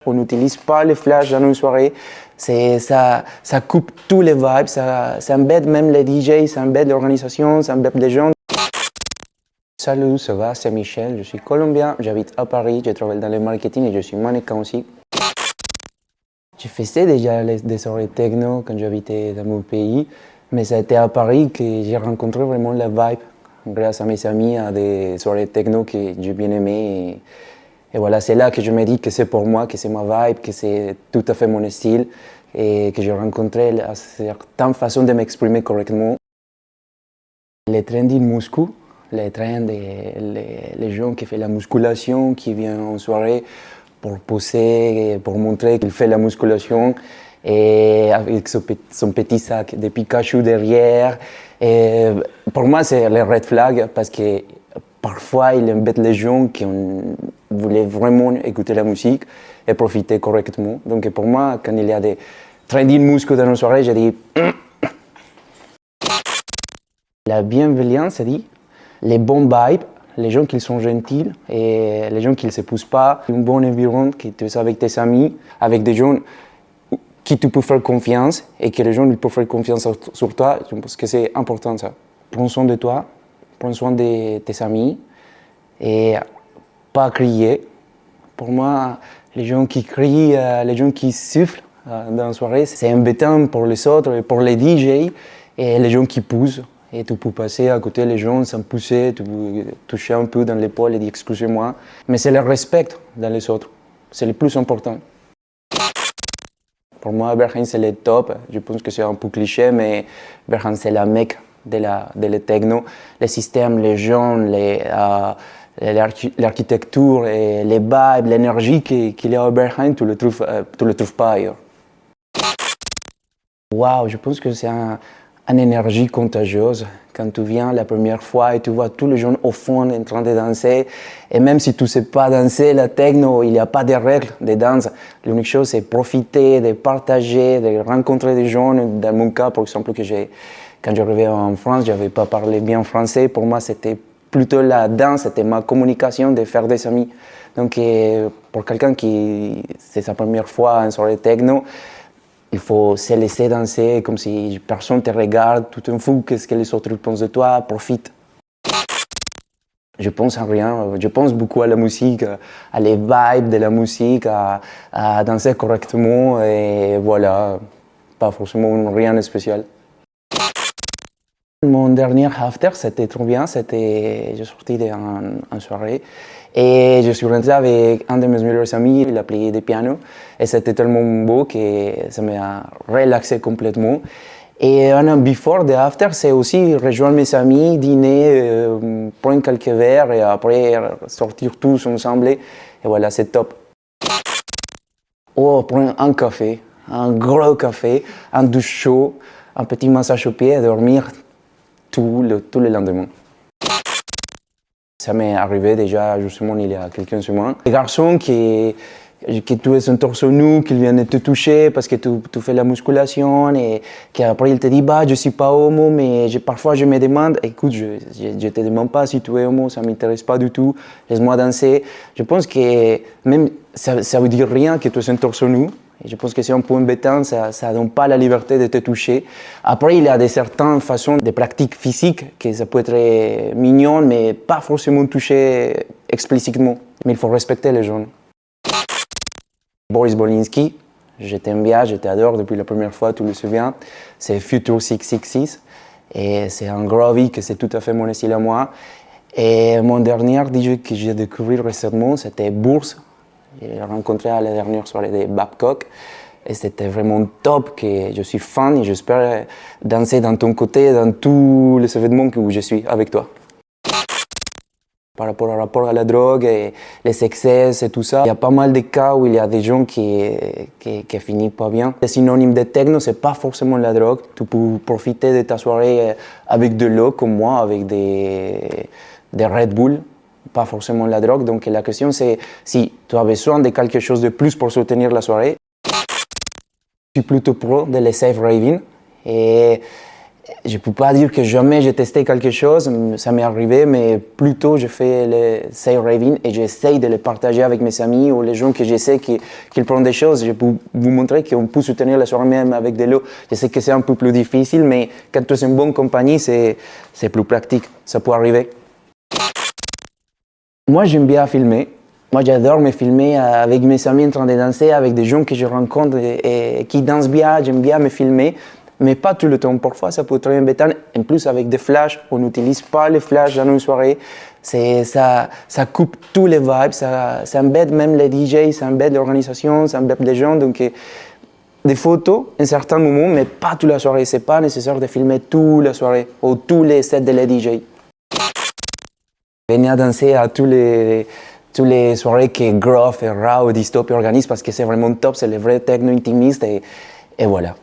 on n'utilise pas les flashs dans une soirée. Ça coupe tous les vibes, ça embête même les DJ, ça embête l'organisation, ça embête les gens. Salut, ça va, c'est Michel, je suis colombien, j'habite à Paris, je travaille dans le marketing et je suis mannequin aussi. J'ai fait déjà des soirées techno quand j'habitais dans mon pays, mais ça a été à Paris que j'ai rencontré vraiment la vibe, grâce à mes amis, à des soirées techno que j'ai bien aimées. Et voilà, c'est là que je me dis que c'est pour moi, que c'est ma vibe, que c'est tout à fait mon style et que j'ai rencontré certaines façons de m'exprimer correctement. Les trendy Moscou, les trends, les gens qui font la musculation, qui viennent en soirée pour poser, pour montrer qu'il fait la musculation, et avec son petit sac de Pikachu derrière. Et pour moi, c'est le red flag parce que parfois, il embête les gens qui voulaient vraiment écouter la musique et profiter correctement. Donc pour moi, quand il y a des trendy Moscou dans nos soirées, je dis la bienveillance, c'est-à-dire les bons vibes, les gens qui sont gentils et les gens qui ne se poussent pas, un bon environnement, que tu es avec tes amis, avec des gens qui tu peux faire confiance et que les gens peuvent faire confiance sur toi. Je pense que c'est important ça. Prends soin de toi, prends soin de tes amis et pas crier. Pour moi, les gens qui crient, les gens qui sifflent dans la soirée, c'est embêtant pour les autres et pour les DJ et les gens qui poussent. Et tu peux passer à côté des gens sans pousser, tu peux toucher un peu dans l'épaule et dire excusez-moi. Mais c'est le respect dans les autres, c'est le plus important. Pour moi, Berghain c'est le top. Je pense que c'est un peu cliché, mais Berghain c'est la mecque de la techno. Les systèmes, les gens, l'architecture, et les vibes, l'énergie qu'il y a à Berghain, tu ne le trouves pas ailleurs. Waouh, je pense que c'est une énergie contagieuse. Quand tu viens la première fois et tu vois tous les gens au fond en train de danser, et même si tu ne sais pas danser la techno, il n'y a pas de règles de danse. L'unique chose, c'est profiter, de partager, de rencontrer des gens. Dans mon cas, par exemple, quand j'arrivais en France, je n'avais pas parlé bien français. Pour moi, c'était plutôt la danse, c'était ma communication, de faire des amis. Donc, pour quelqu'un qui c'est sa première fois en soirée techno, il faut se laisser danser comme si personne ne te regarde, tu t'en fous, qu'est-ce que les autres pensent de toi, profite. Je pense à rien, je pense beaucoup à la musique, à les vibes de la musique, à danser correctement et voilà, pas forcément rien de spécial. Mon dernier after, c'était trop bien, j'ai sorti en soirée et je suis rentré avec un de mes meilleurs amis, il a playé du piano et c'était tellement beau que ça m'a relaxé complètement. Et un before et after, c'est aussi rejoindre mes amis, dîner, prendre quelques verres et après sortir tous ensemble et voilà, c'est top. Oh, prendre un café, un gros café, un douche chaud, un petit massage aux pieds et dormir tout le lendemain. Ça m'est arrivé déjà justement il y a quelques semaines. Des garçons qui tu es un torse nu, qui viennent te toucher parce que tu fais la musculation et qu'après il te dit bah je suis pas homo mais parfois je me demande écoute je te demande pas si tu es homo, ça m'intéresse pas du tout, laisse-moi danser. Je pense que même ça veut dire rien que tu es un torse nu. Et je pense que c'est un peu embêtant, ça ne donne pas la liberté de te toucher. Après, il y a certaines façons de pratiques physiques que ça peut être mignon, mais pas forcément toucher explicitement. Mais il faut respecter les gens. Boris Bolinski, je t'aime bien, je t'adore depuis la première fois, tu le souviens. C'est Future 666 et c'est un groovy que c'est tout à fait mon style à moi. Et mon dernier DJ que j'ai découvert récemment, c'était Bourse. J'ai rencontré à la dernière soirée de Babcock et c'était vraiment top, que je suis fan et j'espère danser dans ton côté, dans tous les événements où je suis avec toi. Par rapport à la drogue et les excès et tout ça, il y a pas mal de cas où il y a des gens qui finissent pas bien. Le synonyme de techno, c'est pas forcément la drogue. Tu peux profiter de ta soirée avec de l'eau comme moi, avec des Red Bull. Pas forcément la drogue, donc la question c'est si tu as besoin de quelque chose de plus pour soutenir la soirée. Je suis plutôt pro de les safe raving et je ne peux pas dire que jamais j'ai testé quelque chose, ça m'est arrivé, mais plutôt je fais le sail raving et j'essaye de le partager avec mes amis ou les gens que je sais qu'ils prennent des choses. Je peux vous montrer qu'on peut soutenir la soirée même avec de l'eau. Je sais que c'est un peu plus difficile, mais quand tu es en bonne compagnie, c'est plus pratique. Ça peut arriver. Moi, j'aime bien filmer. Moi, j'adore me filmer avec mes amis en train de danser, avec des gens que je rencontre et qui dansent bien. J'aime bien me filmer, mais pas tout le temps. Parfois, ça peut être très embêtant. En plus, avec des flashs, on n'utilise pas les flashs dans une soirée. Ça coupe tous les vibes, ça embête même les DJ, ça embête l'organisation, ça embête les gens. Donc, des photos, à un certain moment, mais pas toute la soirée. C'est pas nécessaire de filmer toute la soirée ou tous les sets de les DJ. Venez à danser à tous les soirées que Groove et Raw et Dystopia organisent parce que c'est vraiment top, c'est le vrai techno intimiste et voilà.